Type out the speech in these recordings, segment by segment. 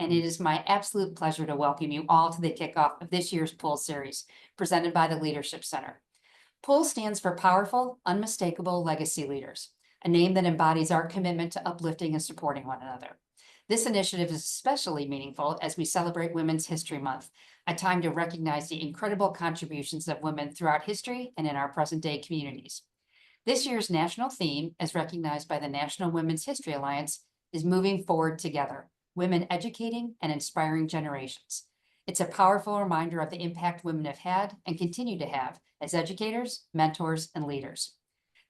and it is my absolute pleasure to welcome you all to the kickoff of this year's PULL series, presented by the Leadership Center. PULL stands for Powerful, Unmistakable Legacy Leaders, a name that embodies our commitment to uplifting and supporting one another. This initiative is especially meaningful as we celebrate Women's History Month, a time to recognize the incredible contributions of women throughout history and in our present-day communities. This year's national theme, as recognized by the National Women's History Alliance, is Moving Forward Together, Women Educating and Inspiring Generations. It's a powerful reminder of the impact women have had and continue to have as educators, mentors, and leaders.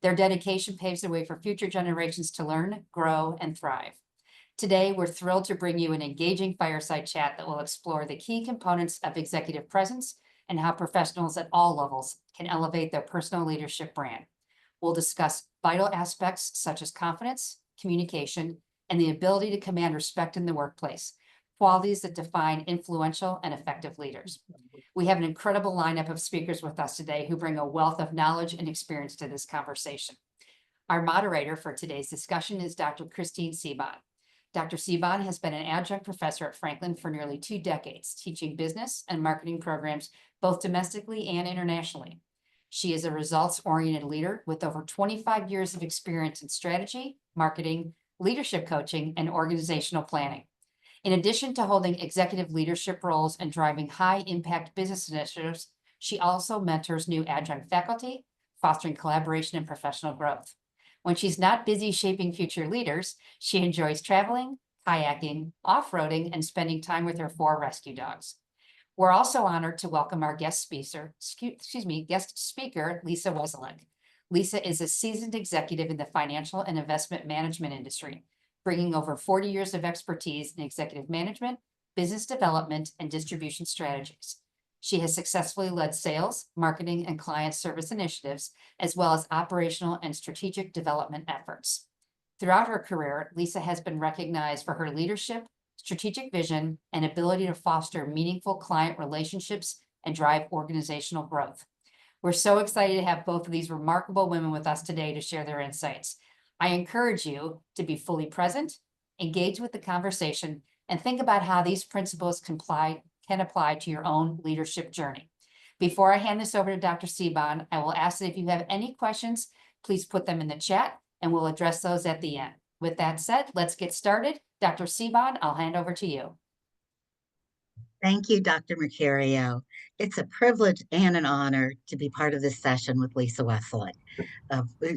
Their dedication paves the way for future generations to learn, grow, and thrive. Today, we're thrilled to bring you an engaging fireside chat that will explore the key components of executive presence and how professionals at all levels can elevate their personal leadership brand. We'll discuss vital aspects such as confidence, communication, and the ability to command respect in the workplace, qualities that define influential and effective leaders. We have an incredible lineup of speakers with us today who bring a wealth of knowledge and experience to this conversation. Our moderator for today's discussion is Dr. Christine Seebon. Dr. Seebon has been an adjunct professor at Franklin for nearly 2 decades, teaching business and marketing programs both domestically and internationally. She is a results-oriented leader with over 25 years of experience in strategy, marketing, leadership coaching, and organizational planning. In addition to holding executive leadership roles and driving high-impact business initiatives, she also mentors new adjunct faculty, fostering collaboration and professional growth. When she's not busy shaping future leaders, she enjoys traveling, kayaking, off-roading, and spending time with her 4 rescue dogs. We're also honored to welcome our guest speaker, Lisa Wesolek. Lisa is a seasoned executive in the financial and investment management industry, bringing over 40 years of expertise in executive management, business development, and distribution strategies. She has successfully led sales, marketing, and client service initiatives, as well as operational and strategic development efforts. Throughout her career, Lisa has been recognized for her leadership, strategic vision, and ability to foster meaningful client relationships and drive organizational growth. We're so excited to have both of these remarkable women with us today to share their insights. I encourage you to be fully present, engage with the conversation, and think about how these principles can apply to your own leadership journey. Before I hand this over to Dr. Seebon, I will ask that if you have any questions, please put them in the chat and we'll address those at the end. With that said, let's get started. Dr. Seebon, I'll hand over to you. Thank you, Dr. Mercurio. It's a privilege and an honor to be part of this session with Lisa Wesolek.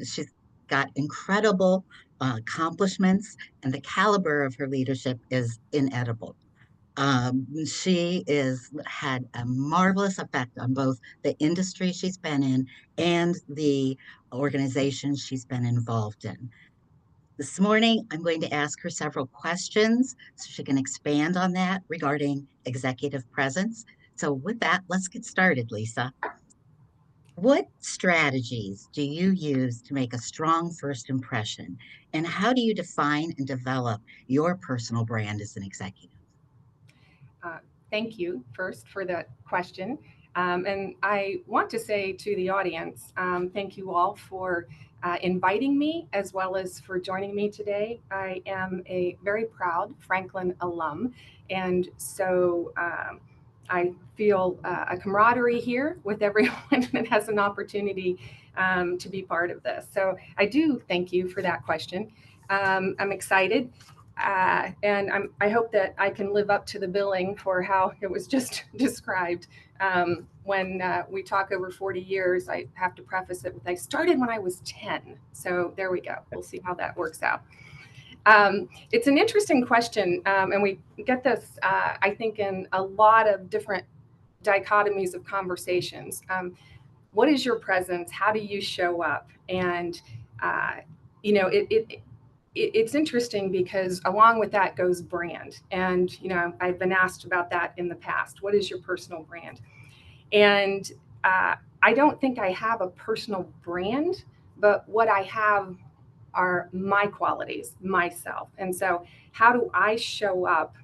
She's got incredible accomplishments, and the caliber of her leadership is inedible. She had a marvelous effect on both the industry she's been in and the organizations she's been involved in. This morning, I'm going to ask her several questions so she can expand on that regarding executive presence. So with that, let's get started, Lisa. What strategies do you use to make a strong first impression? And how do you define and develop your personal brand as an executive? Thank you first for that question. And I want to say to the audience, thank you all for inviting me as well as for joining me today. I am a very proud Franklin alum, and so I feel a camaraderie here with everyone that has an opportunity to be part of this. So I do thank you for that question. I'm excited. And I hope that I can live up to the billing for how it was just described. When we talk over 40 years, I have to preface it with I started when I was 10. So there we go. We'll see how that works out. It's an interesting question, and we get this, I think, in a lot of different dichotomies of conversations. What is your presence? How do you show up? And, it's interesting because along with that goes brand. And, I've been asked about that in the past. What is your personal brand? And I don't think I have a personal brand, but what I have are my qualities, myself. And so how do I show up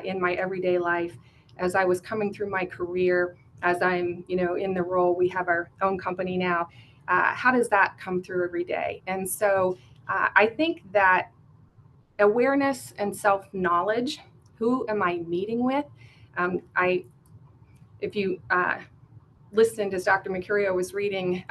in my everyday life as I was coming through my career, as I'm, in the role, we have our own company now. How does that come through every day? And so I think that awareness and self-knowledge Who am I meeting with? If you listened as Dr. Mercurio was reading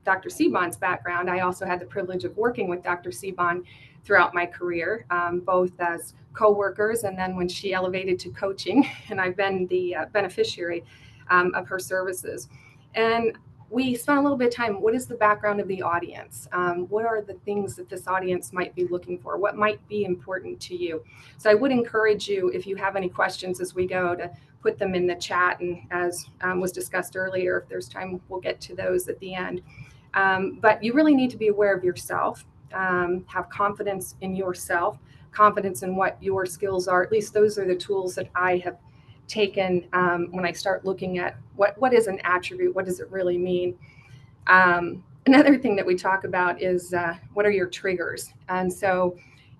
Dr. Seebon's background, I also had the privilege of working with Dr. Seebon throughout my career, both as co-workers and then when she elevated to coaching, and I've been the beneficiary of her services. And we spent a little bit of time, what is the background of the audience? What are the things that this audience might be looking for? What might be important to you? So I would encourage you, if you have any questions as we go, to put them in the chat. And as was discussed earlier, if there's time, we'll get to those at the end. But you really need to be aware of yourself, have confidence in yourself, confidence in what your skills are. At least those are the tools that I have taken when I start looking at what is an attribute, what does it really mean. Another thing that we talk about is what are your triggers? And so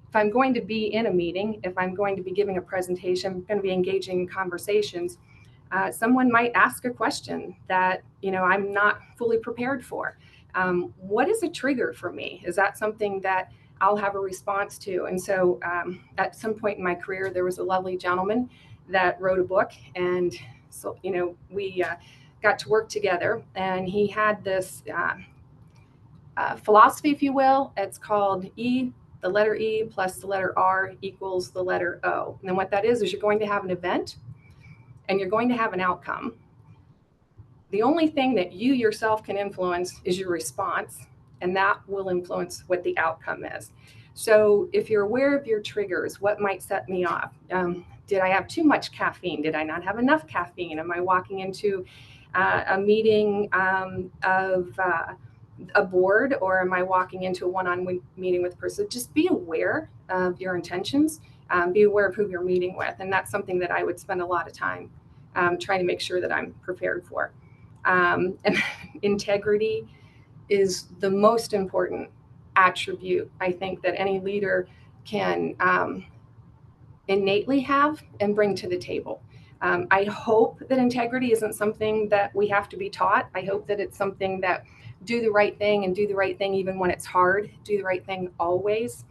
if I'm going to be in a meeting, if I'm going to be giving a presentation, I'm going to be engaging in conversations, someone might ask a question that, I'm not fully prepared for. What is a trigger for me? Is that something that I'll have a response to? And so at some point in my career, there was a lovely gentleman that wrote a book, and so we got to work together, and he had this philosophy, if you will. It's called the letter E plus the letter R equals the letter O. And then what that is you're going to have an event and you're going to have an outcome. The only thing that you yourself can influence is your response, and that will influence what the outcome is. So if you're aware of your triggers, what might set me off? Did I have too much caffeine? Did I not have enough caffeine? Am I walking into a meeting of a board, or am I walking into a one-on-one meeting with a person? Just be aware of your intentions, be aware of who you're meeting with. And that's something that I would spend a lot of time trying to make sure that I'm prepared for. And integrity is the most important attribute, I think, that any leader can innately have and bring to the table. I hope that integrity isn't something that we have to be taught. I hope that it's something that do the right thing, and do the right thing even when it's hard. Do the right thing always.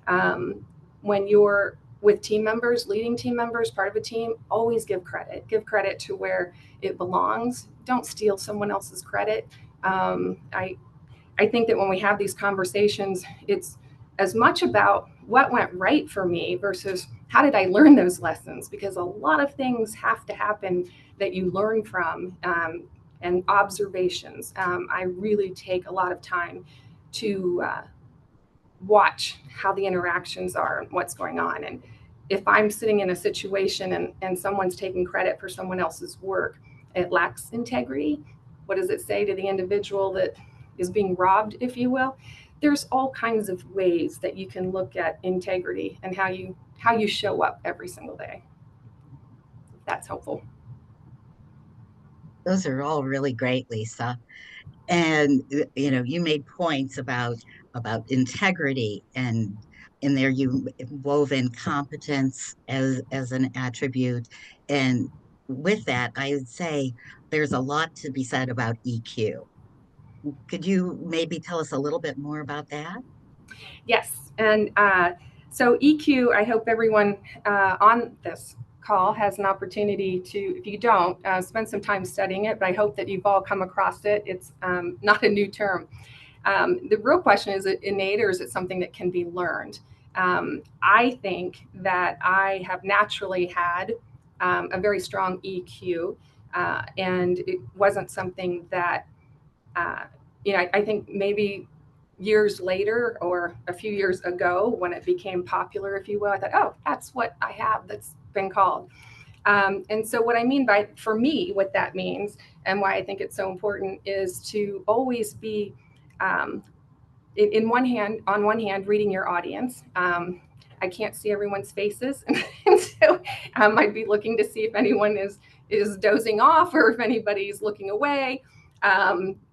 When you're with team members, leading team members, part of a team, always give credit. Give credit to where it belongs. Don't steal someone else's credit. I think that when we have these conversations, it's as much about what went right for me versus how did I learn those lessons, because a lot of things have to happen that you learn from, and observations. I really take a lot of time to watch how the interactions are and what's going on. And if I'm sitting in a situation and someone's taking credit for someone else's work, it lacks integrity. What does it say to the individual that is being robbed, if you will? There's all kinds of ways that you can look at integrity and how you show up every single day. If that's helpful. Those are all really great, Lisa. And you made points about integrity, and in there you wove in competence as an attribute. And with that, I would say there's a lot to be said about EQ. Could you maybe tell us a little bit more about that? Yes. And so EQ, I hope everyone on this call has an opportunity to, if you don't, spend some time studying it, but I hope that you've all come across it. It's not a new term. The real question is it innate, or is it something that can be learned? I think that I have naturally had a very strong EQ, and it wasn't something that, I think maybe years later or a few years ago when it became popular, if you will, I thought, oh, that's what I have that's been called. And so what I mean by, for me, what that means and why I think it's so important is to always be, on one hand, reading your audience. I can't see everyone's faces. And so I'd be looking to see if anyone is dozing off or if anybody's looking away.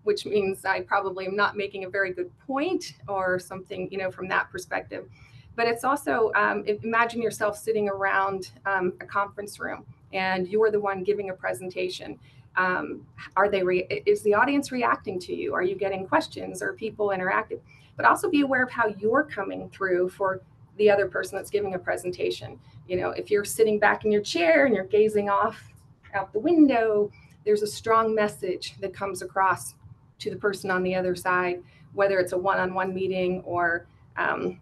Which means I probably am not making a very good point or something, from that perspective. But it's also, imagine yourself sitting around a conference room and you're the one giving a presentation. Is the audience reacting to you? Are you getting questions? Are people interactive? But also be aware of how you're coming through for the other person that's giving a presentation. If you're sitting back in your chair and you're gazing off out the window, there's a strong message that comes across to the person on the other side, whether it's a one-on-one meeting or,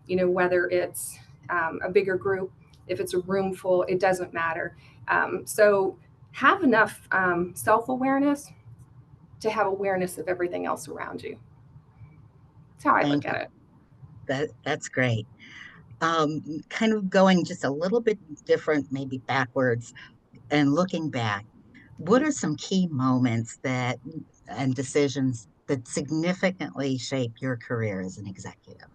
whether it's a bigger group. If it's a room full, it doesn't matter. So have enough self-awareness to have awareness of everything else around you. That's how I look at it. That's great. Kind of going just a little bit different, maybe backwards, and looking back, what are some key moments and decisions that significantly shape your career as an executive?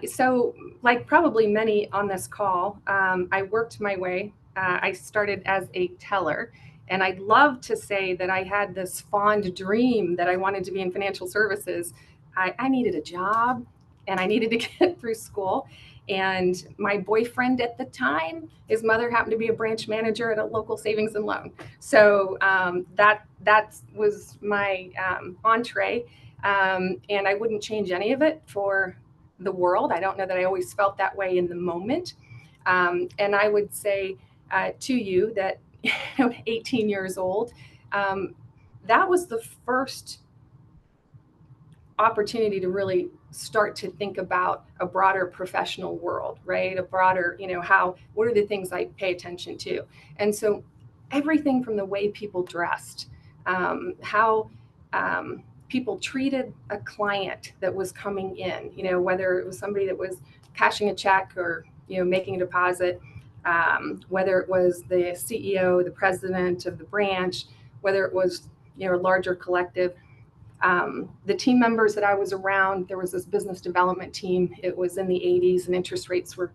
So like probably many on this call, I worked my way. I started as a teller, and I'd love to say that I had this fond dream that I wanted to be in financial services. I needed a job, and I needed to get through school. And my boyfriend at the time, his mother happened to be a branch manager at a local savings and loan. So that was my entree, and I wouldn't change any of it for the world. I don't know that I always felt that way in the moment. And I would say to you that 18 years old, that was the first opportunity to really start to think about a broader professional world, right? A broader, what are the things I pay attention to? And so everything from the way people dressed, how people treated a client that was coming in, whether it was somebody that was cashing a check or, making a deposit, whether it was the CEO, the president of the branch, whether it was, a larger collective. The team members that I was around, there was this business development team. It was in the 80s and interest rates were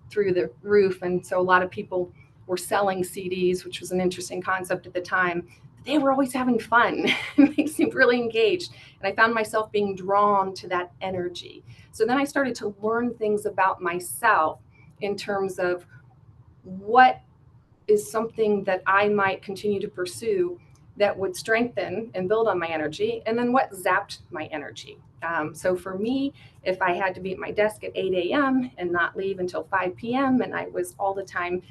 through the roof. And so a lot of people were selling CDs, which was an interesting concept at the time. They were always having fun. They seemed really engaged. And I found myself being drawn to that energy. So then I started to learn things about myself in terms of what is something that I might continue to pursue that would strengthen and build on my energy, and then what zapped my energy. So for me, if I had to be at my desk at 8 a.m. and not leave until 5 p.m. and I was all the time,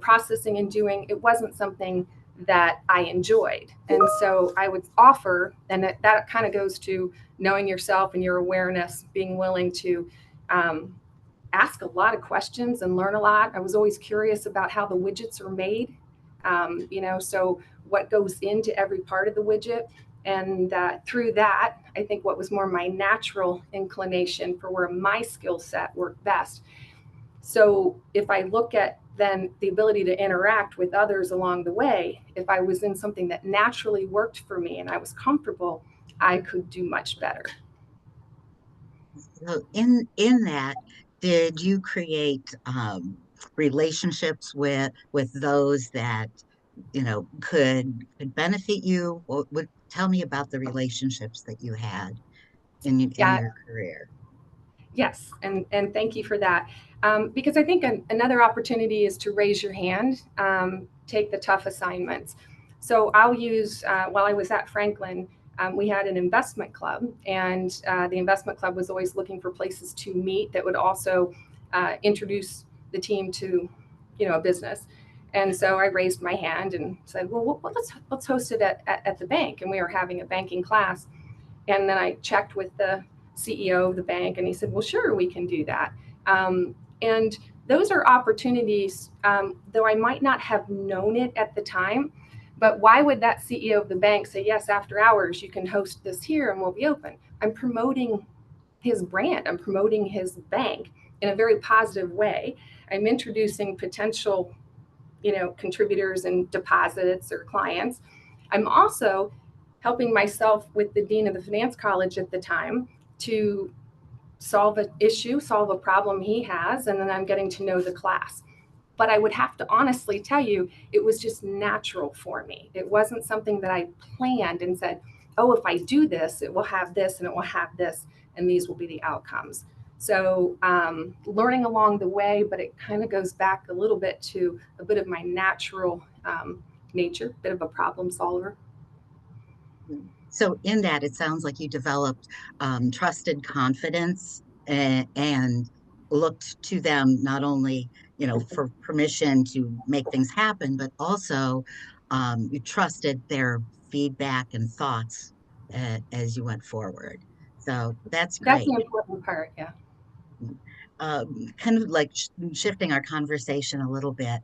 processing and doing, it wasn't something that I enjoyed. And so I would offer, and that kind of goes to knowing yourself and your awareness, being willing to ask a lot of questions and learn a lot. I was always curious about how the widgets are made, so what goes into every part of the widget. And through that, I think what was more my natural inclination for where my skill set worked best. So if I look at then the ability to interact with others along the way, if I was in something that naturally worked for me and I was comfortable, I could do much better. So in that, did you create relationships with those that could benefit you? Would tell me about the relationships that you had in Yeah. your career. Yes, and thank you for that. Because I think another opportunity is to raise your hand, take the tough assignments. So I'll use, while I was at Franklin, we had an investment club, and the investment club was always looking for places to meet that would also introduce the team to, a business. And so I raised my hand and said, well, let's host it at the bank. And we were having a banking class. And then I checked with the CEO of the bank, and he said, well, sure, we can do that. And those are opportunities, though I might not have known it at the time, but why would that CEO of the bank say, yes, after hours, you can host this here and we'll be open? I'm promoting his brand. I'm promoting his bank in a very positive way. I'm introducing potential, contributors and deposits or clients. I'm also helping myself with the dean of the finance college at the time to solve an issue, solve a problem he has, and then I'm getting to know the class. But I would have to honestly tell you, it was just natural for me. It wasn't something that I planned and said, oh, if I do this, it will have this and it will have this, and these will be the outcomes. So learning along the way, but it kind of goes back a little bit to a bit of my natural nature, a bit of a problem solver. So in that, it sounds like you developed trusted confidence and looked to them not only, for permission to make things happen, but also you trusted their feedback and thoughts as you went forward. So that's That's the great. important part. Yeah. Kind of like shifting our conversation a little bit.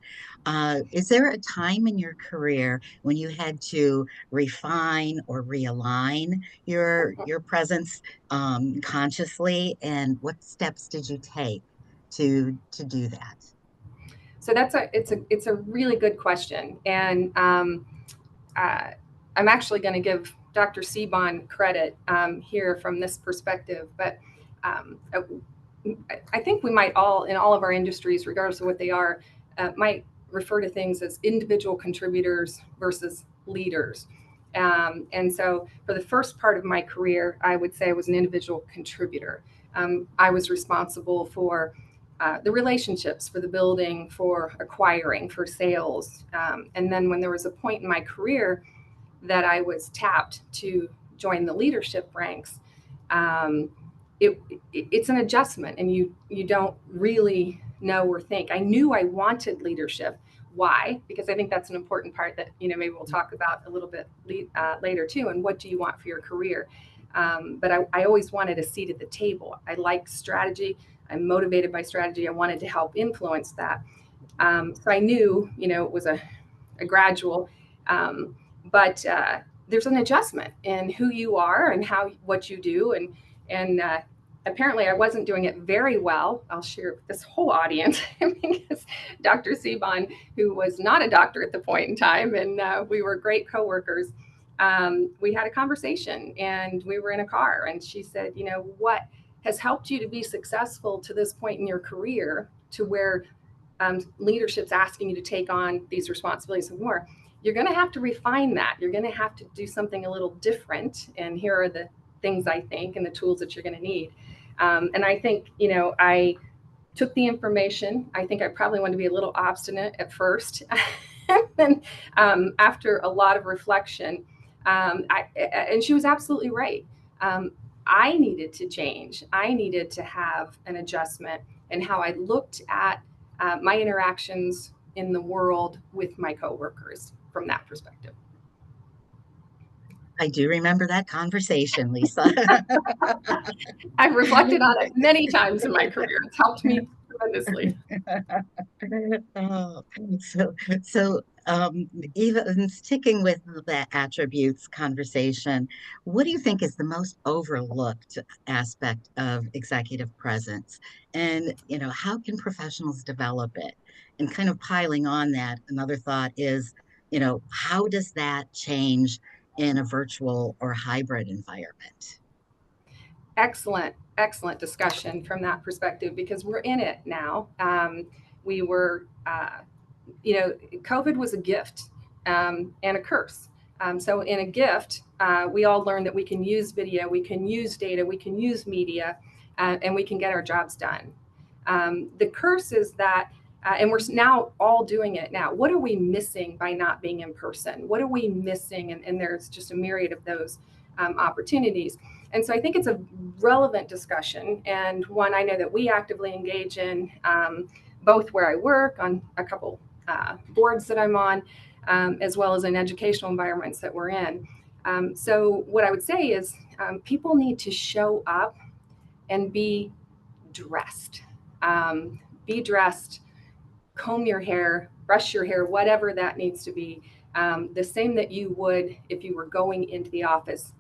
Is there a time in your career when you had to refine or realign your presence consciously, and what steps did you take to do that? So it's a really good question, and uh, I'm actually going to give Dr. Seebon credit here from this perspective. But um, I think we might all, in all of our industries, regardless of what they are, might refer to things as individual contributors versus leaders. And so, for the first part of my career, I would say I was an individual contributor. I was responsible for the relationships, for the building, for acquiring, for sales. And then, when there was a point in my career that I was tapped to join the leadership ranks, um, it's an adjustment, and you don't really know or think. I knew I wanted leadership. Why? Because I think that's an important part that maybe we'll talk about a little bit later too. And what do you want for your career? But I always wanted a seat at the table. I like strategy. I'm motivated by strategy. I wanted to help influence that. So I knew it was a gradual, but there's an adjustment in who you are and what you do, and apparently I wasn't doing it very well. I'll share with this whole audience because Dr. Seebon, who was not a doctor at the point in time, and we were great coworkers, we had a conversation, and we were in a car, and she said, what has helped you to be successful to this point in your career, to where leadership's asking you to take on these responsibilities and more? You're going to have to refine that. You're going to have to do something a little different. And here are the things I think and the tools that you're going to need. And I think, I took the information. I think I probably wanted to be a little obstinate at first. And after a lot of reflection, and she was absolutely right. I needed to change. I needed to have an adjustment in how I looked at my interactions in the world with my coworkers from that perspective. I do remember that conversation, Lisa. I've reflected on it many times in my career. It's helped me tremendously. Oh, even sticking with the attributes conversation, what do you think is the most overlooked aspect of executive presence? And, how can professionals develop it? And kind of piling on that, another thought is, how does that change in a virtual or hybrid environment? Excellent discussion from that perspective, because we're in it now. We were, COVID was a gift and a curse. So in a gift, we all learned that we can use video, we can use data, we can use media, and we can get our jobs done. The curse is that, and we're now all doing it now. What are we missing by not being in person? What are we missing? And there's just a myriad of those opportunities. And so I think it's a relevant discussion, and one I know that we actively engage in, both where I work on a couple boards that I'm on, as well as in educational environments that we're in. So what I would say is people need to show up and be dressed. Be dressed, comb your hair, brush your hair, whatever that needs to be, the same that you would if you were going into the office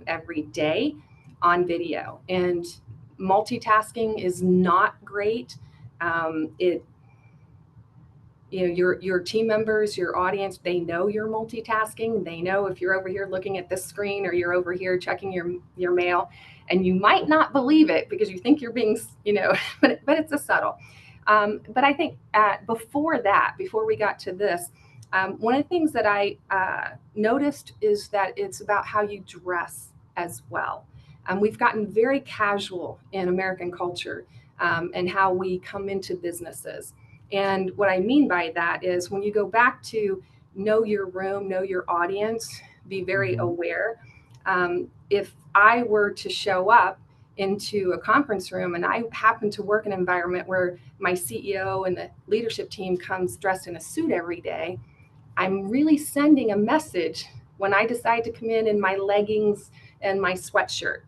every day on video. And multitasking is not great. Your team members, your audience, they know you're multitasking. They know if you're over here looking at this screen or you're over here checking your mail, and you might not believe it because you think you're being, but it's a subtle. But I think before we got to this, one of the things that I noticed is that it's about how you dress as well. We've gotten very casual in American culture and how we come into businesses. And what I mean by that is when you go back to know your room, know your audience, be very aware. If I were to show up into a conference room and I happen to work in an environment where my CEO and the leadership team comes dressed in a suit every day, I'm really sending a message when I decide to come in my leggings and my sweatshirt.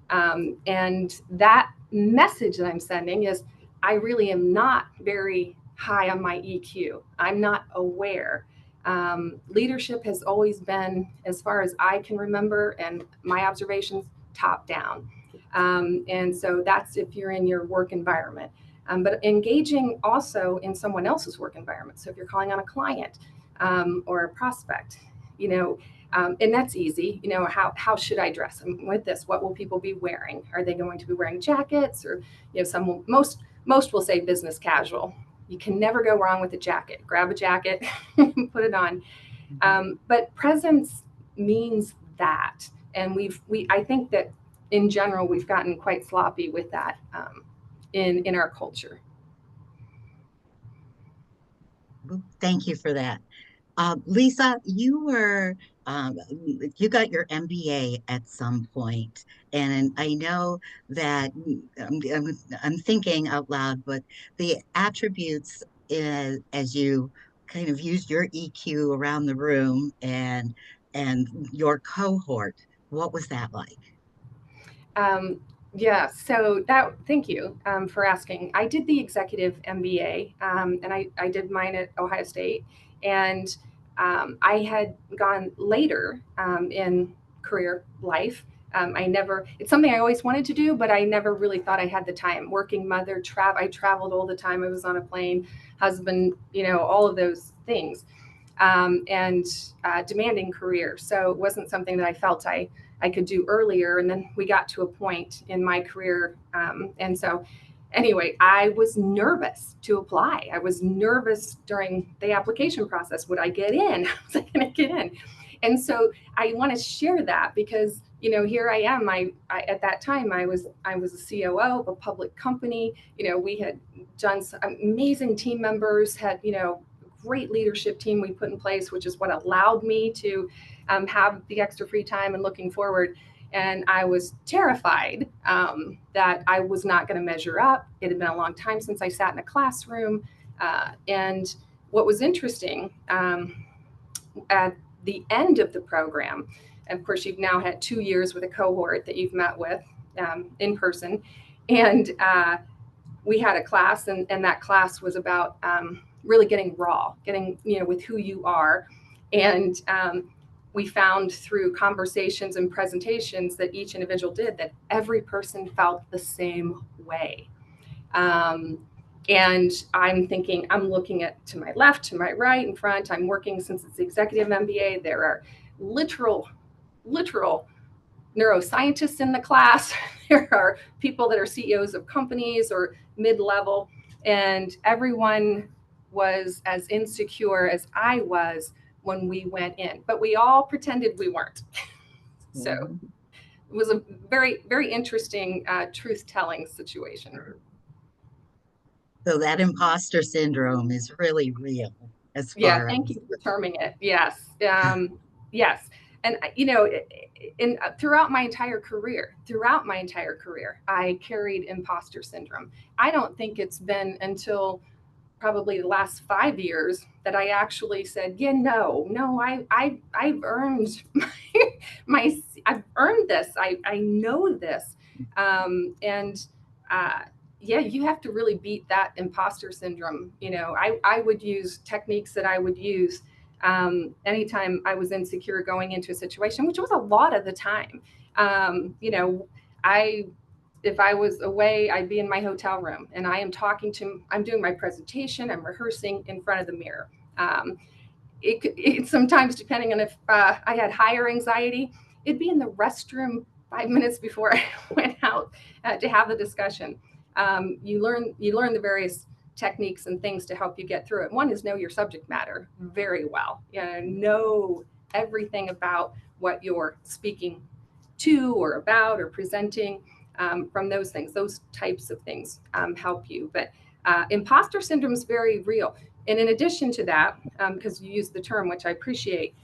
And that message that I'm sending is I really am not very high on my EQ. I'm not aware. Leadership has always been, as far as I can remember, and my observations, top down. And so that's if you're in your work environment. But engaging also in someone else's work environment. So if you're calling on a client or a prospect, and that's easy. How should I dress with this? What will people be wearing? Are they going to be wearing jackets, or most will say business casual. You can never go wrong with a jacket. Grab a jacket, put it on. But presence means that, and I think that in general we've gotten quite sloppy with that in our culture. Thank you for that. Lisa, you got your MBA at some point, and I know that I'm thinking out loud, but the attributes as you kind of used your EQ around the room and your cohort, what was that like? Yeah, so thank you for asking. I did the executive MBA, and I did mine at Ohio State, and I had gone later in career life. It's something I always wanted to do, but I never really thought I had the time. Working mother, I traveled all the time. I was on a plane, husband, all of those things, and demanding career. So it wasn't something that I felt I could do earlier. And then we got to a point in my career. And so anyway, I was nervous to apply. I was nervous during the application process. Would I get in? Was I going to get in? And so I want to share that because, here I am. I at that time, I was a COO of a public company. We had done some amazing team members, had, great leadership team we put in place, which is what allowed me to have the extra free time and looking forward. And I was terrified that I was not going to measure up. It had been a long time since I sat in a classroom. And what was interesting, at the end of the program, of course, you've now had 2 years with a cohort that you've met with in person. And we had a class, and that class was about really getting raw, getting, with who you are. And we found through conversations and presentations that each individual did that every person felt the same way. And I'm thinking, I'm looking to my left, to my right, in front. I'm working, since it's the executive MBA, there are literal neuroscientists in the class. There are people that are CEOs of companies or mid-level, and everyone was as insecure as I was when we went in, but we all pretended we weren't. So it was a very, very interesting truth-telling situation. So that imposter syndrome is really real as far Thank as. you for terming it. Yes. Yes. And, throughout my entire career, I carried imposter syndrome. I don't think it's been until probably the last 5 years that I actually said, I've earned I've earned this. I know this. You have to really beat that imposter syndrome. I would use techniques that I would use anytime I was insecure going into a situation, which was a lot of the time. If I was away, I'd be in my hotel room and I'm doing my presentation, I'm rehearsing in front of the mirror. It sometimes, depending on if I had higher anxiety, it'd be in the restroom 5 minutes before I went out to have the discussion. You learn the various techniques and things to help you get through it. One is know your subject matter very well. Know everything about what you're speaking to or about or presenting. From those types of things help you. But imposter syndrome is very real. And in addition to that, because you use the term, which I appreciate,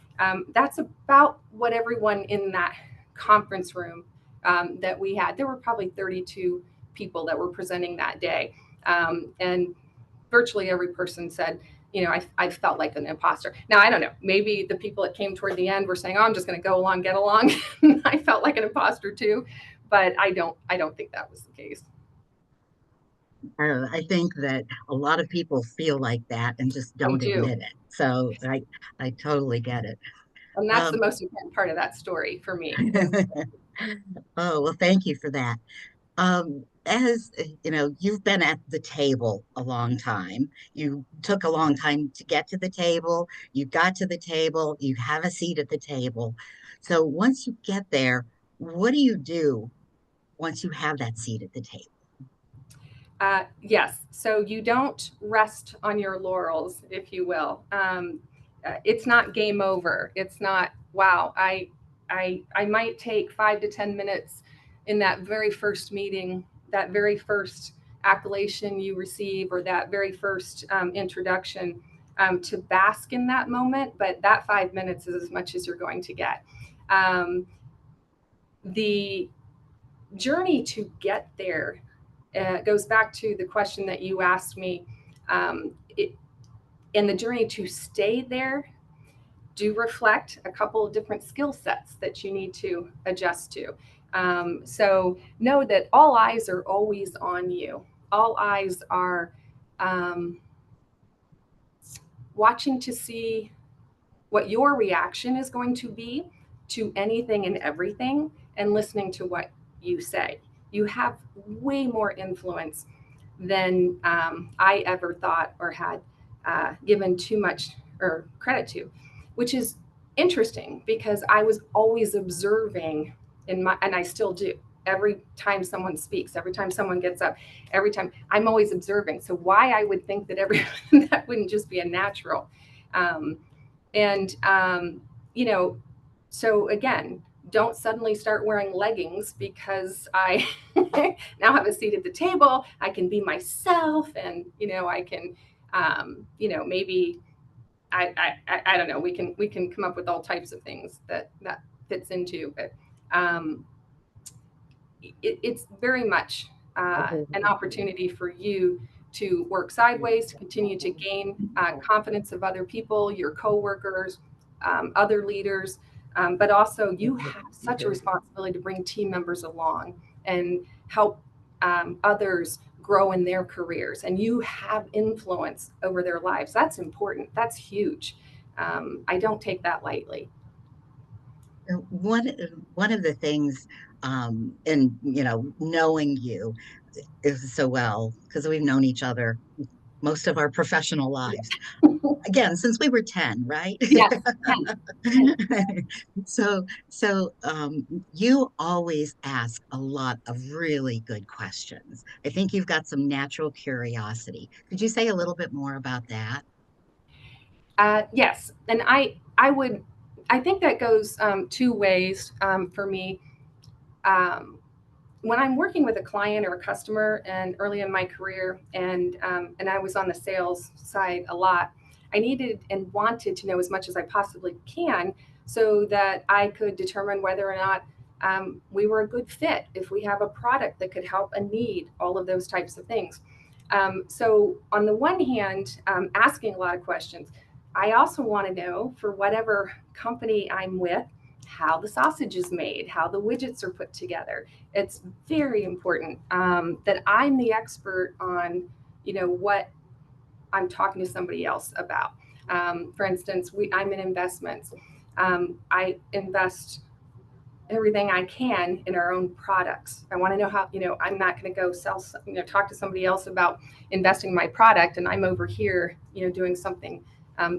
that's about what everyone in that conference room that we had. There were probably 32 people that were presenting that day. And virtually every person said, I felt like an imposter. Now, I don't know, maybe the people that came toward the end were saying, oh, I'm just going to go along, get along. I felt like an imposter too, but I don't think that was the case. I think that a lot of people feel like that and just I don't do. admit it. So I totally get it. And that's the Um, most important part of that story for me. oh, well, thank you for that. As you know, you've been at the table a long time. You took a long time to get to the table. You got to the table. You have a seat at the table. So once you get there, what do you do once you have that seat at the table? Yes. So you don't rest on your laurels, if you will. It's not game over. It's not, wow, I might take 5 to 10 minutes in that very first meeting, that very first accolation you receive, or that very first introduction, to bask in that moment. But that 5 minutes is as much as you're going to get. The journey to get there goes back to the question that you asked me. And the journey to stay there do reflect a couple of different skill sets that you need to adjust to. So know that all eyes are always on you. All eyes are watching to see what your reaction is going to be to anything and everything, and listening to what you say. You have way more influence than I ever thought or had given too much or credit to, which is interesting because I was always observing and I still do. Every time someone speaks, every time someone gets up, every time I'm always observing. So why I would think that that wouldn't just be a natural. Um, and, so again, don't suddenly start wearing leggings because I now have a seat at the table. I can be myself, and I can, maybe I don't know. We can come up with all types of things that fits into, but it's very much an opportunity for you to work sideways, to continue to gain confidence of other people, your coworkers, other leaders, but also you have such a responsibility to bring team members along and help others grow in their careers, and you have influence over their lives. That's important. That's huge. I don't take that lightly. One one of the things, and knowing you is so well because we've known each other most of our professional lives. Again, since we were 10, right? Yes. So you always ask a lot of really good questions. I think you've got some natural curiosity. Could you say a little bit more about that? Yes, and I think that goes two ways for me. Um, when I'm working with a client or a customer, and early in my career, and I was on the sales side a lot, I needed and wanted to know as much as I possibly can so that I could determine whether or not we were a good fit, if we have a product that could help a need, all of those types of things. So on the one hand, asking a lot of questions. I also want to know, for whatever company I'm with, how the sausage is made, how the widgets are put together. It's very important that I'm the expert on, what I'm talking to somebody else about. For instance, I'm in investments. I invest everything I can in our own products. I want to know how, I'm not going to go talk to somebody else about investing in my product, and I'm over here, doing something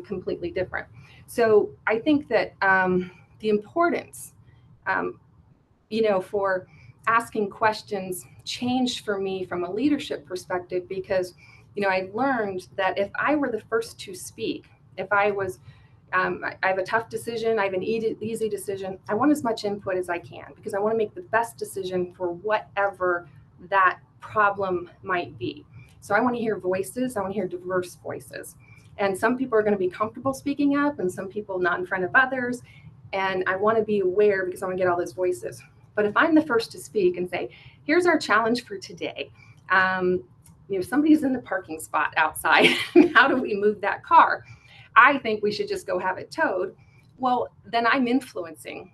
completely different. So I think that the importance, for asking questions changed for me from a leadership perspective because, I learned that if I were the first to speak, if I was, I have a tough decision, I have an easy decision, I want as much input as I can because I want to make the best decision for whatever that problem might be. So I want to hear voices, I want to hear diverse voices. And some people are going to be comfortable speaking up, and some people not in front of others. And I want to be aware because I want to get all those voices. But if I'm the first to speak and say, here's our challenge for today. Somebody's in the parking spot outside. How do we move that car? I think we should just go have it towed. Well, then I'm influencing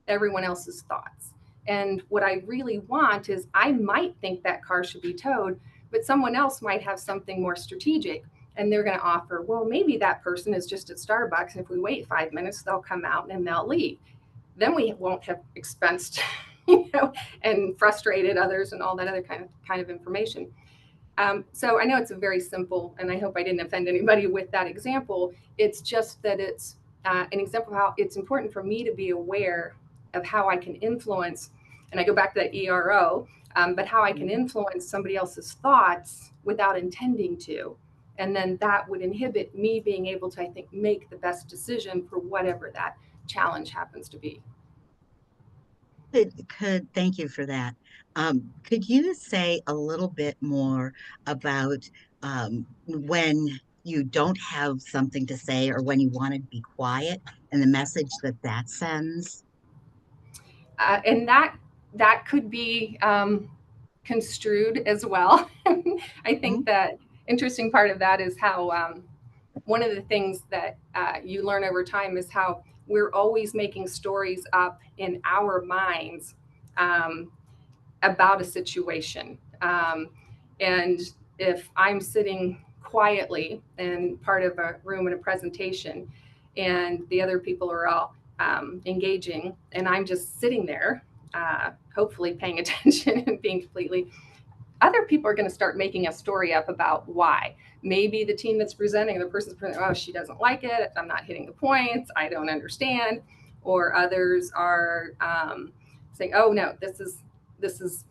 everyone else's thoughts. And what I really want is I might think that car should be towed, but someone else might have something more strategic. And they're going to offer, well, maybe that person is just at Starbucks. And if we wait 5 minutes, they'll come out and they'll leave. Then we won't have expensed, and frustrated others and all that other kind of information. So I know it's a very simple, and I hope I didn't offend anybody with that example. It's just that it's an example of how it's important for me to be aware of how I can influence, and I go back to that ERO, but how I can influence somebody else's thoughts without intending to. And then that would inhibit me being able to, I think, make the best decision for whatever that challenge happens to be. Thank you for that. Could you say a little bit more about when you don't have something to say or when you want to be quiet and the message that that sends? And that could be construed as well. I think that interesting part of that is how one of the things that you learn over time is how we're always making stories up in our minds about a situation. And if I'm sitting quietly in part of a room in a presentation and the other people are all engaging and I'm just sitting there, hopefully paying attention and being completely, other people are going to start making a story up about why. Maybe the team that's presenting, the person's presenting, oh, she doesn't like it, I'm not hitting the points, I don't understand. Or others are saying, oh no, this is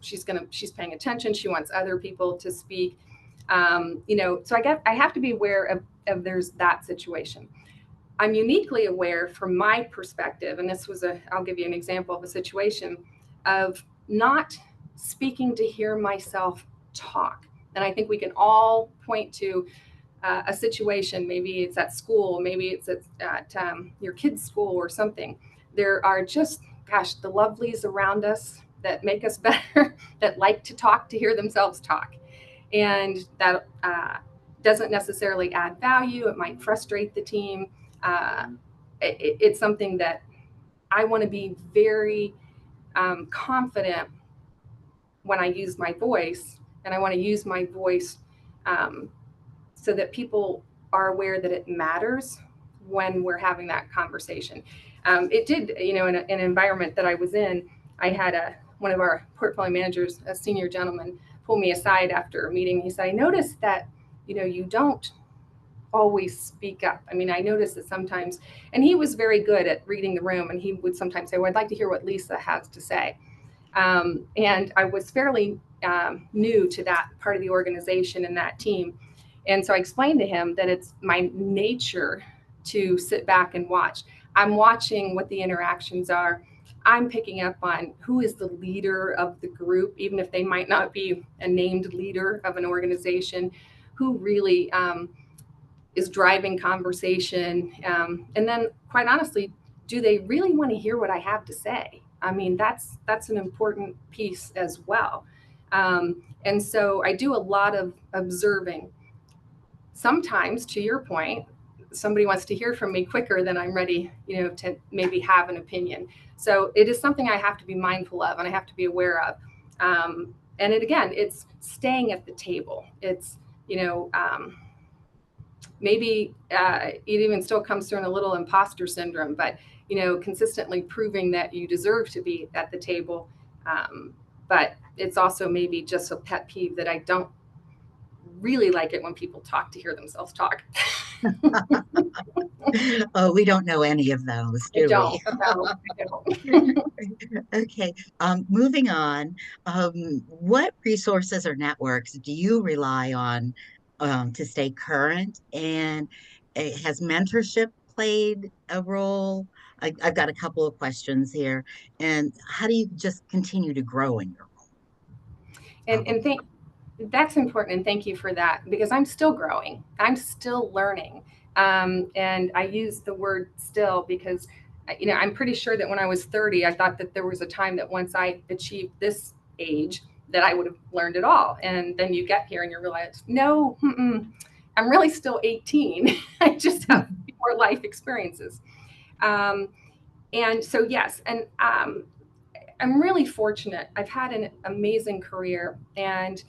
she's paying attention, she wants other people to speak. So I have to be aware of there's that situation. I'm uniquely aware from my perspective, and I'll give you an example of a situation of not speaking to hear myself talk. And I think we can all point to a situation, maybe it's at school, maybe it's at your kid's school or something. There are just, gosh, the lovelies around us that make us better, that like to talk, to hear themselves talk. And that doesn't necessarily add value. It might frustrate the team. It's something that I want to be very confident when I use my voice, and I want to use my voice so that people are aware that it matters when we're having that conversation. It did, in an environment that I was in, I had one of our portfolio managers, a senior gentleman, pull me aside after a meeting. He said, I noticed that, you don't always speak up. I mean, I noticed that sometimes, and he was very good at reading the room, and he would sometimes say, well, I'd like to hear what Lisa has to say. And I was fairly new to that part of the organization and that team. And so I explained to him that it's my nature to sit back and watch. I'm watching what the interactions are. I'm picking up on who is the leader of the group, even if they might not be a named leader of an organization, who really is driving conversation. And then, quite honestly, do they really want to hear what I have to say? I mean, that's an important piece as well. And so I do a lot of observing. Sometimes, to your point, somebody wants to hear from me quicker than I'm ready, to maybe have an opinion. So it is something I have to be mindful of and I have to be aware of. And it's staying at the table. It's, maybe it even still comes through in a little imposter syndrome, but, consistently proving that you deserve to be at the table. But it's also maybe just a pet peeve that I don't really like it when people talk to hear themselves talk. Oh, we don't know any of those, do I don't. Okay, moving on. What resources or networks do you rely on to stay current? And has mentorship played a role? I've got a couple of questions here. And how do you just continue to grow in your role? And that's important, and thank you for that, because I'm still growing. I'm still learning. And I use the word still because I'm pretty sure that when I was 30, I thought that there was a time that once I achieved this age, that I would have learned it all. And then you get here and you realize, no, I'm really still 18. I just have more life experiences. And so, yes, and I'm really fortunate. I've had an amazing career, and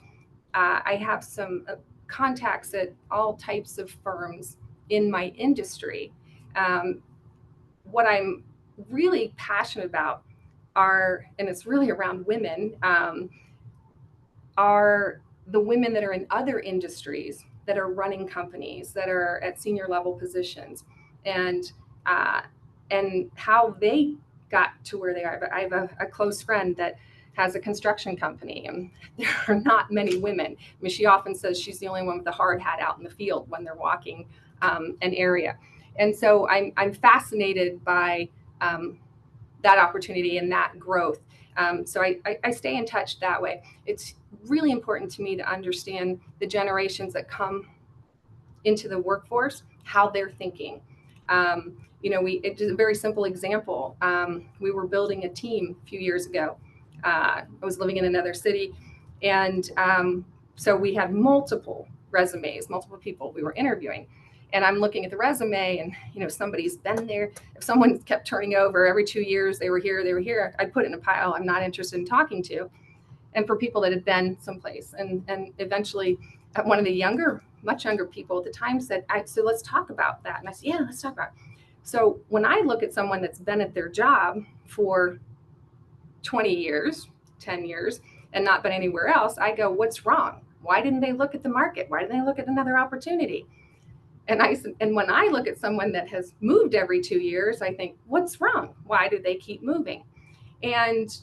I have some contacts at all types of firms in my industry. What I'm really passionate about and it's really around women, are the women that are in other industries that are running companies, that are at senior level positions, and uh, and how they got to where they are. But I have a close friend that has a construction company, and there are not many women. I mean, she often says she's the only one with a hard hat out in the field when they're walking an area. And so I'm fascinated by that opportunity and that growth. So I stay in touch that way. It's really important to me to understand the generations that come into the workforce, how they're thinking. It's a very simple example. We were building a team a few years ago. I was living in another city, and so we had multiple resumes, multiple people we were interviewing. And I'm looking at the resume, and somebody's been there. If someone kept turning over every 2 years, they were here, I'd put it in a pile I'm not interested in talking to. And for people that had been someplace, and eventually one of the much younger people at the time said, so let's talk about that. And I said, yeah, let's talk about it. So when I look at someone that's been at their job for 20 years, 10 years, and not been anywhere else, I go, what's wrong? Why didn't they look at the market? Why didn't they look at another opportunity? And when I look at someone that has moved every 2 years, I think, what's wrong? Why do they keep moving? And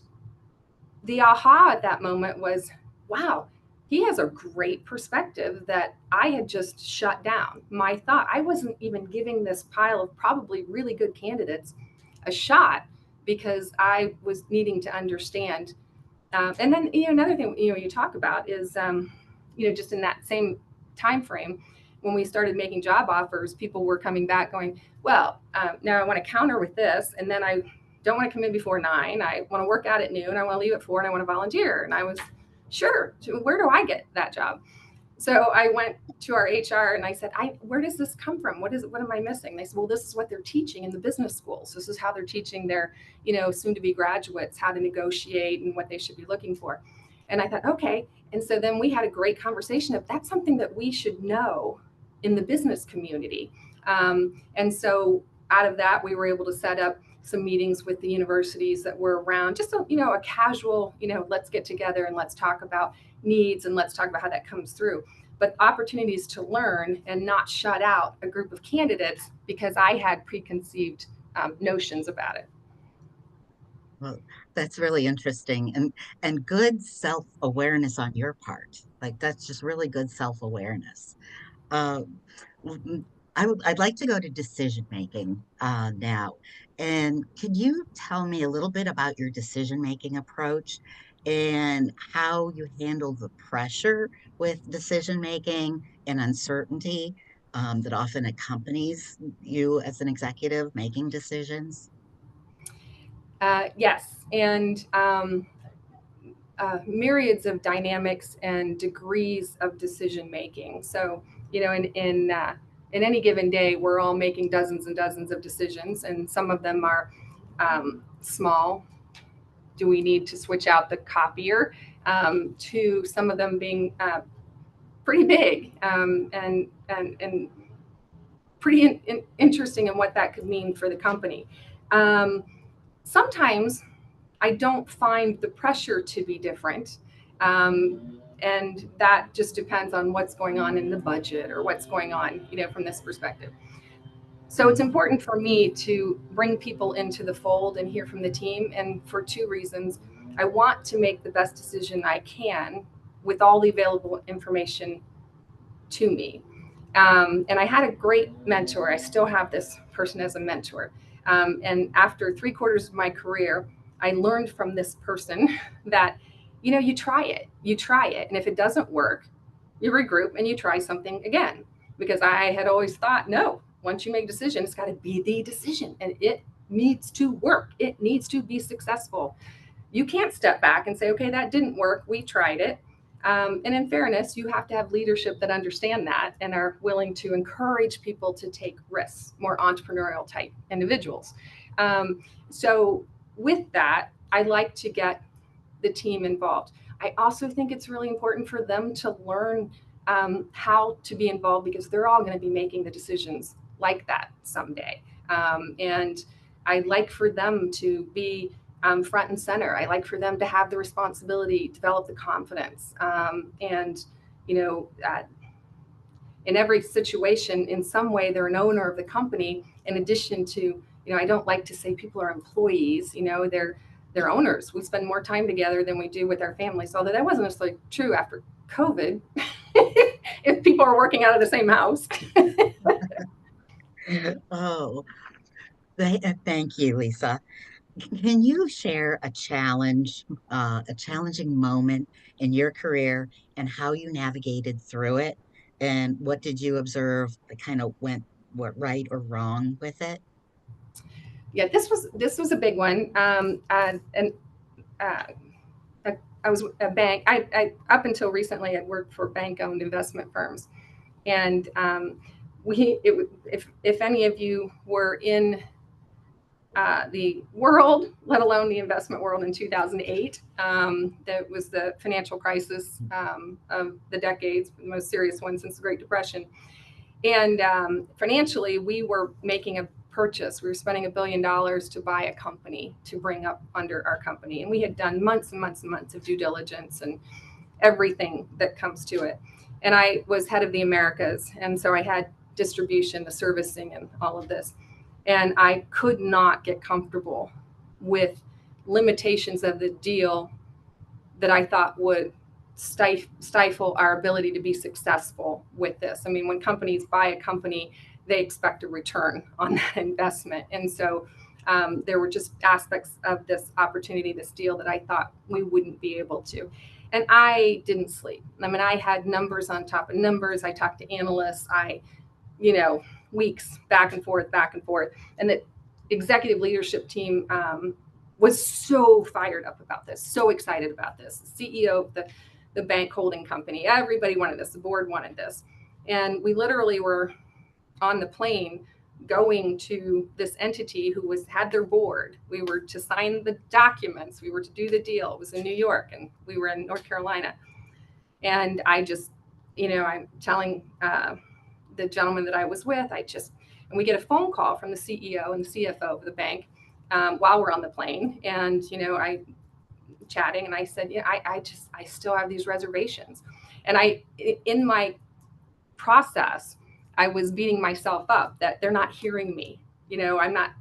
the aha at that moment was, wow, he has a great perspective that I had just shut down. My thought, I wasn't even giving this pile of probably really good candidates a shot because I was needing to understand. And then, another thing, you talk about is, just in that same time frame, when we started making job offers, people were coming back going, well, now I want to counter with this, and then I don't want to come in before 9. I want to work out at noon. I want to leave at 4, and I want to volunteer. And I was, sure, where do I get that job? So I went to our HR and I said, where does this come from? What am I missing? They said, well, this is what they're teaching in the business schools. This is how they're teaching their, soon to be graduates, how to negotiate and what they should be looking for. And I thought, okay. And so then we had a great conversation of that's something that we should know in the business community. And so out of that, we were able to set up some meetings with the universities that were around, just a casual, let's get together and let's talk about needs and let's talk about how that comes through. But opportunities to learn and not shut out a group of candidates because I had preconceived notions about it. Well, that's really interesting and good self-awareness on your part. Like that's just really good self-awareness. Um, I'd like to go to decision making now. And could you tell me a little bit about your decision making approach and how you handle the pressure with decision making and uncertainty that often accompanies you as an executive making decisions? Yes, and myriads of dynamics and degrees of decision making. So, in any given day, we're all making dozens and dozens of decisions, and some of them are small. Do we need to switch out the copier? To some of them being pretty big and pretty interesting in what that could mean for the company. Sometimes I don't find the pressure to be different. And that just depends on what's going on in the budget or what's going on, from this perspective. So it's important for me to bring people into the fold and hear from the team. And for 2 reasons, I want to make the best decision I can with all the available information to me. And I had a great mentor. I still have this person as a mentor. And after 3/4 of my career, I learned from this person that, you try it. And if it doesn't work, you regroup and you try something again. Because I had always thought, no, once you make a decision, it's got to be the decision. And it needs to work. It needs to be successful. You can't step back and say, okay, that didn't work. We tried it. And in fairness, you have to have leadership that understand that and are willing to encourage people to take risks, more entrepreneurial type individuals. So with that, I like to get the team involved. I also think it's really important for them to learn how to be involved, because they're all going to be making the decisions like that someday. And I like for them to be front and center. I like for them to have the responsibility, develop the confidence, and in every situation, in some way, they're an owner of the company. In addition to, I don't like to say people are employees. They're owners. We spend more time together than we do with our families. Although that wasn't necessarily true after COVID, if people are working out of the same house. Oh, thank you, Lisa. Can you share a challenging moment in your career and how you navigated through it? And what did you observe that kind of went what right or wrong with it? Yeah, this was a big one. And uh, I was a bank. I up until recently, I worked for bank-owned investment firms, and if any of you were in the world, let alone the investment world in 2008, that was the financial crisis of the decades, the most serious one since the Great Depression. And financially, we were making a purchase. We were spending $1 billion to buy a company to bring up under our company. And we had done months and months and months of due diligence and everything that comes to it. And I was head of the Americas. And so I had distribution, the servicing, and all of this. And I could not get comfortable with limitations of the deal that I thought would stifle our ability to be successful with this. I mean, when companies buy a company, they expect a return on that investment. And so there were just aspects of this opportunity, this deal, that I thought we wouldn't be able to. And I didn't sleep. I mean, I had numbers on top of numbers. I talked to analysts. Weeks back and forth. And the executive leadership team was so fired up about this, so excited about this. The CEO of the bank holding company, everybody wanted this. The board wanted this. And we literally were on the plane going to this entity who had their board. We were to sign the documents. We were to do the deal. It was in New York, and we were in North Carolina. And I just, I'm telling the gentleman that I was with, and we get a phone call from the CEO and the CFO of the bank while we're on the plane. And, I chatting, and I said, I still have these reservations. And in my process, I was beating myself up that they're not hearing me. I'm not,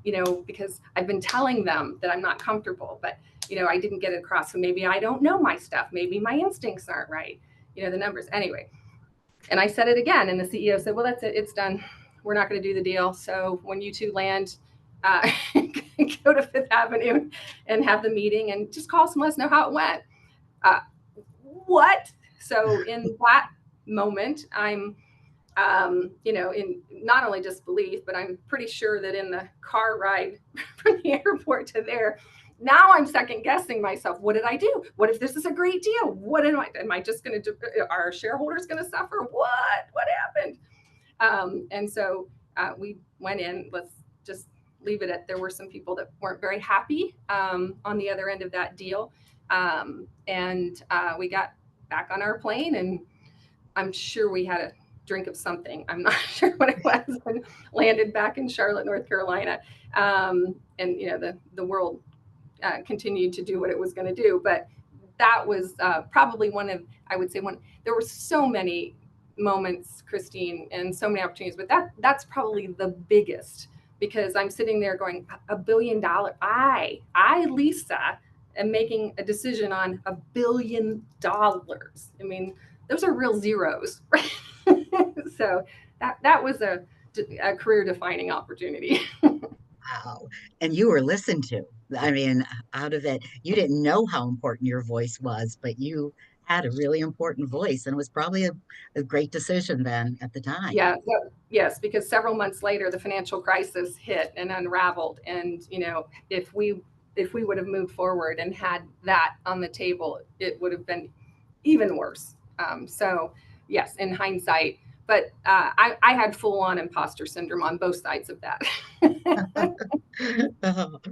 because I've been telling them that I'm not comfortable, but, I didn't get it across. So maybe I don't know my stuff. Maybe my instincts aren't right. The numbers. Anyway. And I said it again, and the CEO said, well, that's it. It's done. We're not going to do the deal. So when you two land, go to Fifth Avenue and have the meeting and just call us and let us know how it went. What? So in that moment, I'm, in not only disbelief, but I'm pretty sure that in the car ride from the airport to there, now I'm second guessing myself. What did I do? What if this is a great deal? What am I just going to do? Are our shareholders going to suffer? What happened? And so we went in. Let's just leave it at, there were some people that weren't very happy on the other end of that deal. And we got back on our plane, and I'm sure we had a drink of something. I'm not sure what it was, and landed back in Charlotte, North Carolina. And the world continued to do what it was going to do. But that was probably there were so many moments, Christine, and so many opportunities, but that's probably the biggest, because I'm sitting there going, $1 billion. I, Lisa, am making a decision on $1 billion. I mean, those are real zeros, right? So that was a career defining opportunity. Wow. And you were listened to. I mean, out of it, you didn't know how important your voice was, but you had a really important voice, and it was probably a great decision then at the time. Yeah, yes, because several months later, the financial crisis hit and unraveled. And, if we would have moved forward and had that on the table, it would have been even worse. So yes, in hindsight, but I had full on imposter syndrome on both sides of that.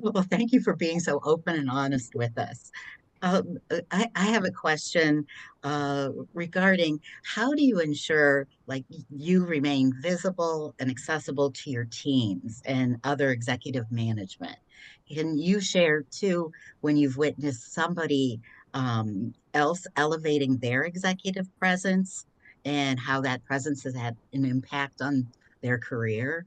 Well, thank you for being so open and honest with us. I have a question regarding how do you ensure like you remain visible and accessible to your teams and other executive management? Can you share too when you've witnessed somebody else elevating their executive presence and how that presence has had an impact on their career?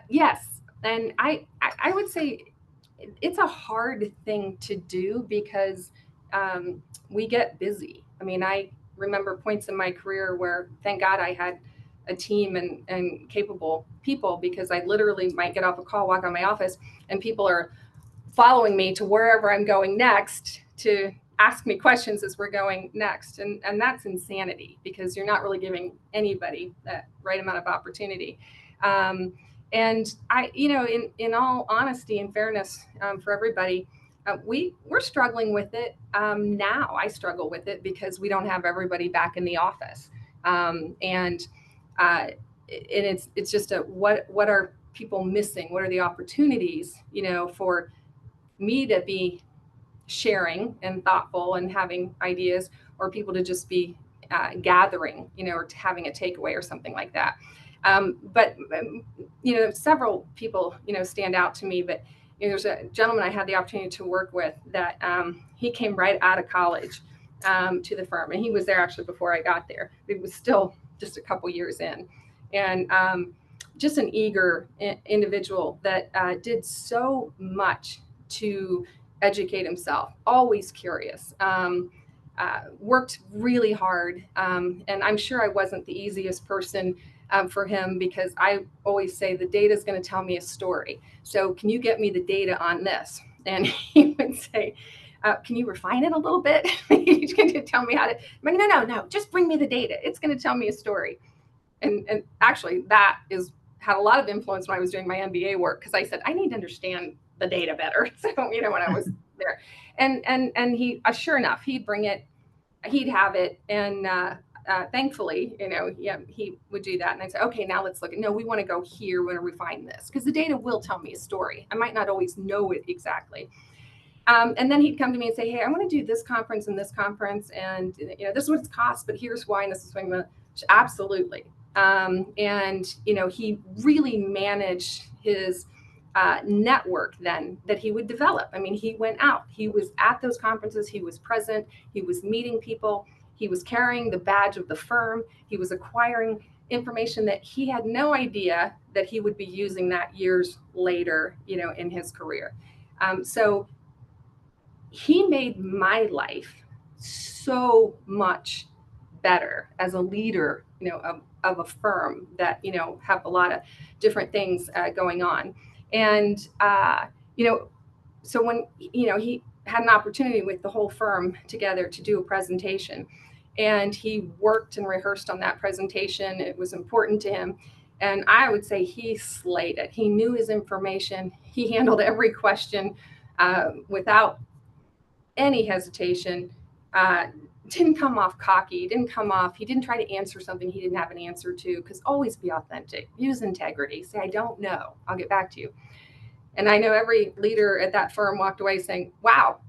Yes, and I would say it's a hard thing to do because we get busy. I mean, I remember points in my career where, thank God, I had a team and capable people, because I literally might get off a call, walk out of my office, and people are following me to wherever I'm going next to ask me questions as we're going next. And that's insanity, because you're not really giving anybody that right amount of opportunity. Um, and in all honesty and fairness, for everybody, we're struggling with it now. I struggle with it because we don't have everybody back in the office, and it's just what are people missing? What are the opportunities, for me to be sharing and thoughtful and having ideas, or people to just be gathering, or having a takeaway or something like that. But several people, stand out to me. But there's a gentleman I had the opportunity to work with that he came right out of college to the firm, and he was there actually before I got there. It was still just a couple years in, and just an eager individual that did so much to educate himself, always curious, worked really hard. And I'm sure I wasn't the easiest person for him, because I always say the data is going to tell me a story. So can you get me the data on this? And he would say, can you refine it a little bit? He's going to tell me how to. I'm like, no, just bring me the data. It's going to tell me a story. And actually, that had a lot of influence when I was doing my MBA work, because I said I need to understand the data better. So when I was there, and he, sure enough, he'd bring it, he'd have it, and thankfully, he would do that. And I'd say, okay, now let's look at. No, we want to go here. We want to refine this, because the data will tell me a story. I might not always know it exactly. And then he'd come to me and say, hey, I want to do this conference and this conference, and this is what it's cost, but here's why, and this is why. Absolutely. And he really managed his network then that he would develop. I mean, he went out, he was at those conferences, he was present, he was meeting people, he was carrying the badge of the firm, he was acquiring information that he had no idea that he would be using that years later, in his career. So he made my life so much better as a leader, of a firm that, have a lot of different things going on. And, so when, he had an opportunity with the whole firm together to do a presentation, and he worked and rehearsed on that presentation. It was important to him. And I would say he slayed it. He knew his information. He handled every question without any hesitation. Didn't come off cocky, he didn't try to answer something he didn't have an answer to, because always be authentic, use integrity, say, I don't know, I'll get back to you. And I know every leader at that firm walked away saying, wow,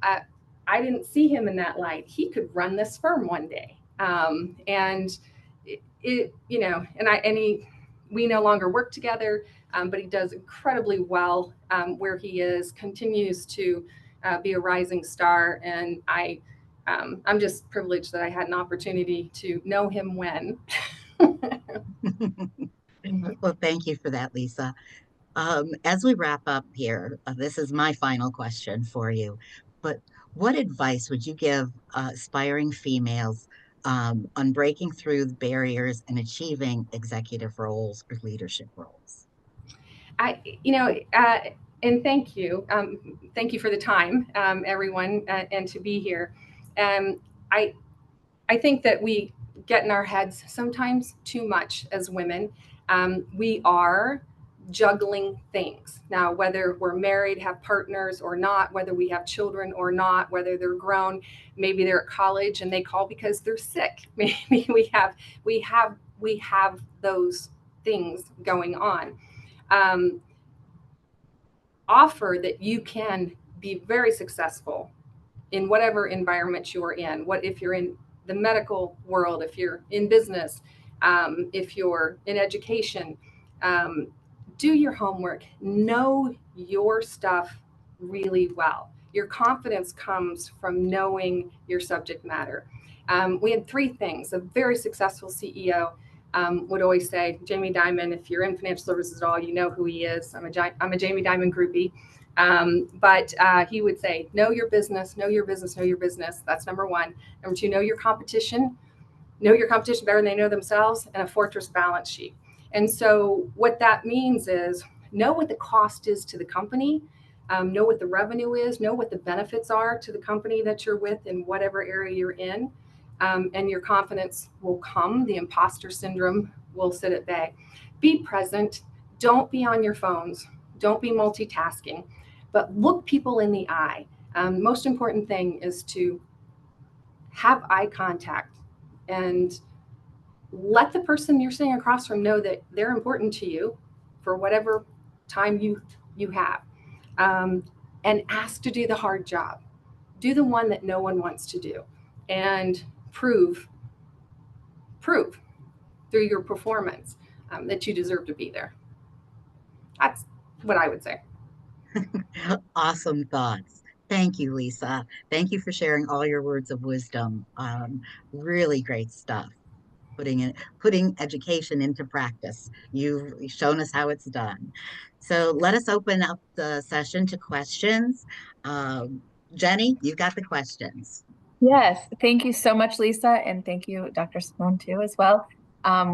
I didn't see him in that light. He could run this firm one day. And we no longer work together, but he does incredibly well where he is, continues to be a rising star. And I'm just privileged that I had an opportunity to know him when. Well, thank you for that, Lisa. As we wrap up here, this is my final question for you. But what advice would you give aspiring females on breaking through the barriers and achieving executive roles or leadership roles? And thank you for the time, everyone, and to be here. I think that we get in our heads sometimes too much as women. We are juggling things. Now, whether we're married, have partners or not, whether we have children or not, whether they're grown, maybe they're at college and they call because they're sick. Maybe we have those things going on. Offer that you can be very successful in whatever environment you're in. What if you're in the medical world, if you're in business, if you're in education, do your homework, know your stuff really well. Your confidence comes from knowing your subject matter. We had three things. A very successful CEO would always say, Jamie Dimon, if you're in financial services at all, you know who he is. I'm a Jamie Dimon groupie. But he would say, know your business, know your business, know your business. That's number one. Number two, know your competition better than they know themselves, and a fortress balance sheet. And so what that means is know what the cost is to the company, know what the revenue is, know what the benefits are to the company that you're with in whatever area you're in. And your confidence will come. The imposter syndrome will sit at bay. Be present. Don't be on your phones. Don't be multitasking, but look people in the eye. Most important thing is to have eye contact and let the person you're sitting across from know that they're important to you for whatever time you have. And ask to do the hard job. Do the one that no one wants to do, and prove through your performance that you deserve to be there. That's what I would say. Awesome thoughts. Thank you, Lisa. Thank you for sharing all your words of wisdom. Really great stuff. Putting education into practice. You've shown us how it's done. So let us open up the session to questions. Jenny, you got the questions. Yes, thank you so much, Lisa, and thank you, Dr. Seebon, too, as well.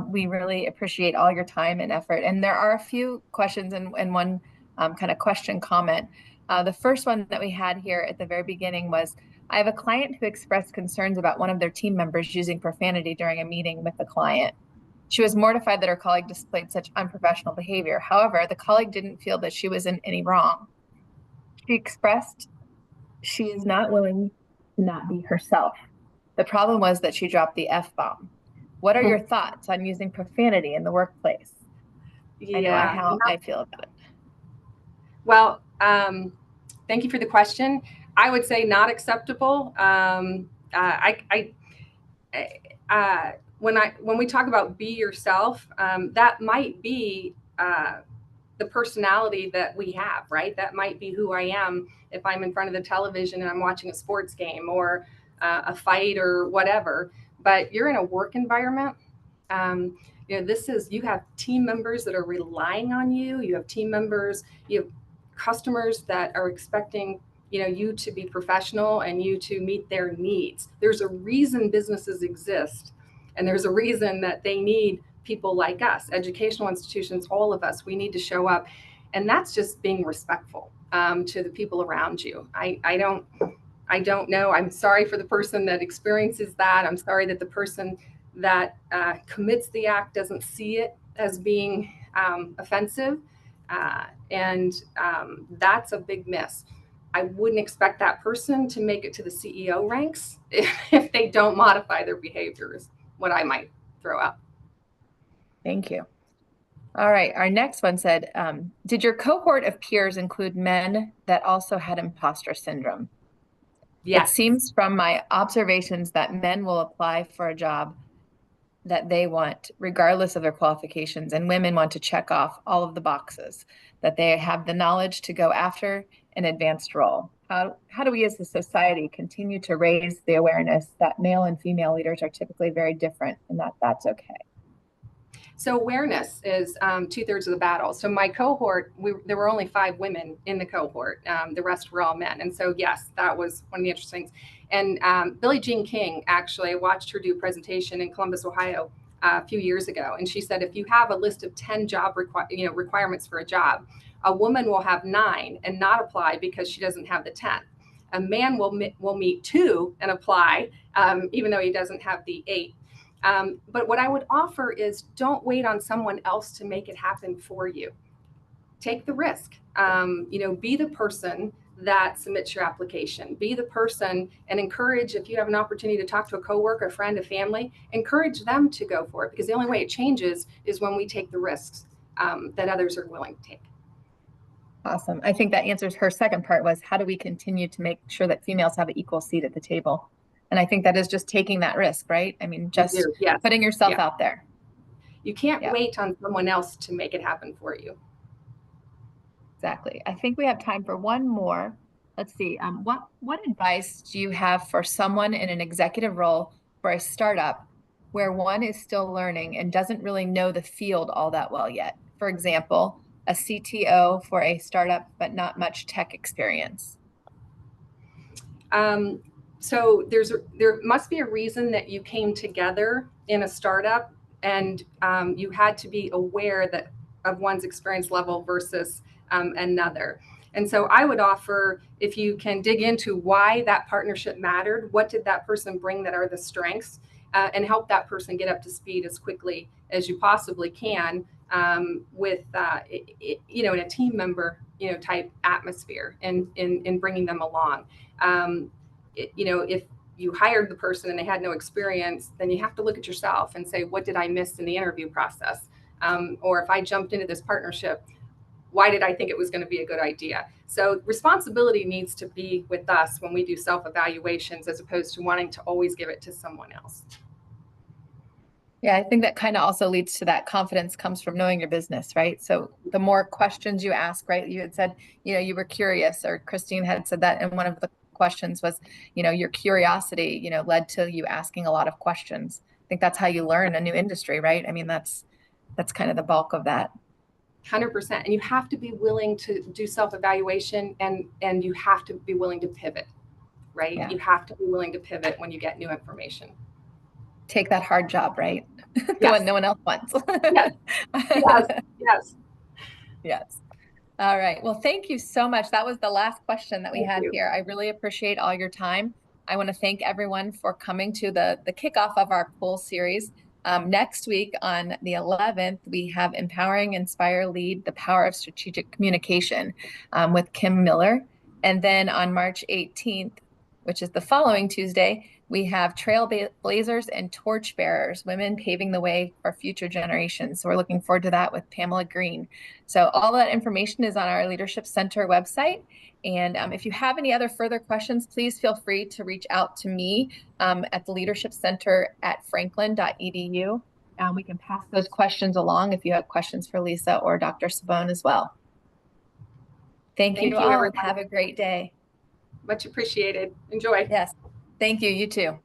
We really appreciate all your time and effort. And there are a few questions and one kind of question comment. The first one that we had here at the very beginning was, I have a client who expressed concerns about one of their team members using profanity during a meeting with the client. She was mortified that her colleague displayed such unprofessional behavior. However, the colleague didn't feel that she was in any wrong. She expressed she is not willing to not be herself. The problem was that she dropped the F-bomb. What are your thoughts on using profanity in the workplace? Yeah. I know how I feel about it. Well, thank you for the question. I would say not acceptable. When we talk about be yourself, that might be the personality that we have, right? That might be who I am if I'm in front of the television and I'm watching a sports game or a fight or whatever. But you're in a work environment. You have team members that are relying on you. You have team members, you have customers that are expecting you to be professional and you to meet their needs. There's a reason businesses exist, and there's a reason that they need people like us, educational institutions, all of us. We need to show up, and that's just being respectful to the people around you. I don't know. I'm sorry for the person that experiences that. I'm sorry that the person that commits the act doesn't see it as being offensive. And that's a big miss. I wouldn't expect that person to make it to the CEO ranks if they don't modify their behaviors, what I might throw out. Thank you. All right. Our next one said, did your cohort of peers include men that also had imposter syndrome? Yes. It seems from my observations that men will apply for a job that they want, regardless of their qualifications, and women want to check off all of the boxes, that they have the knowledge to go after an advanced role. How do we as a society continue to raise the awareness that male and female leaders are typically very different and that that's okay? So awareness is 2/3 of the battle. So my cohort, there were only 5 women in the cohort. The rest were all men. And so, yes, that was one of the interesting things. And Billie Jean King, actually, I watched her do a presentation in Columbus, Ohio a few years ago. And she said, if you have a list of 10 job requirements for a job, a woman will have 9 and not apply because she doesn't have the 10th. A man will meet 2 and apply, even though he doesn't have the 8. But what I would offer is don't wait on someone else to make it happen for you. Take the risk. Be the person that submits your application. Be the person and encourage, if you have an opportunity to talk to a coworker, a friend, a family, encourage them to go for it, because the only way it changes is when we take the risks that others are willing to take. Awesome. I think that answers her second part, was how do we continue to make sure that females have an equal seat at the table? And I think that is just taking that risk, right? I mean, just Yes. putting yourself out there. You can't wait on someone else to make it happen for you. Exactly. I think we have time for one more. Let's see. What advice do you have for someone in an executive role for a startup where one is still learning and doesn't really know the field all that well yet? For example, a CTO for a startup, but not much tech experience. So there must be a reason that you came together in a startup, and you had to be aware of one's experience level versus another. And so I would offer, if you can dig into why that partnership mattered, what did that person bring that are the strengths, and help that person get up to speed as quickly as you possibly can, with in a team member type atmosphere, and in bringing them along. If you hired the person and they had no experience, then you have to look at yourself and say, what did I miss in the interview process? Or if I jumped into this partnership, why did I think it was going to be a good idea? So responsibility needs to be with us when we do self-evaluations, as opposed to wanting to always give it to someone else. Yeah, I think that kind of also leads to that confidence comes from knowing your business, right? So the more questions you ask, right? You had said, you were curious, or Christine had said that in one of the questions was, your curiosity, led to you asking a lot of questions. I think that's how you learn a new industry, right? I mean, that's kind of the bulk of that. 100%. And you have to be willing to do self-evaluation, and you have to be willing to pivot, right? Yeah. You have to be willing to pivot when you get new information. Take that hard job, right? The Yes. one no one else wants. Yes. Yes. Yes. All right. Well, thank you so much. That was the last question that we had here. I really appreciate all your time. I want to thank everyone for coming to the kickoff of our poll series. Next week on the 11th, we have Empowering, Inspire, Lead, the Power of Strategic Communication with Kim Miller. And then on March 18th, which is the following Tuesday, we have Trailblazers and Torchbearers, women paving the way for future generations. So we're looking forward to that with Pamela Green. So all that information is on our Leadership Center website. And if you have any other further questions, please feel free to reach out to me at the Leadership Center at franklin.edu. We can pass those questions along if you have questions for Lisa or Dr. Seebon as well. Thank you all. Everybody. Have a great day. Much appreciated. Enjoy. Yes. Thank you. You too.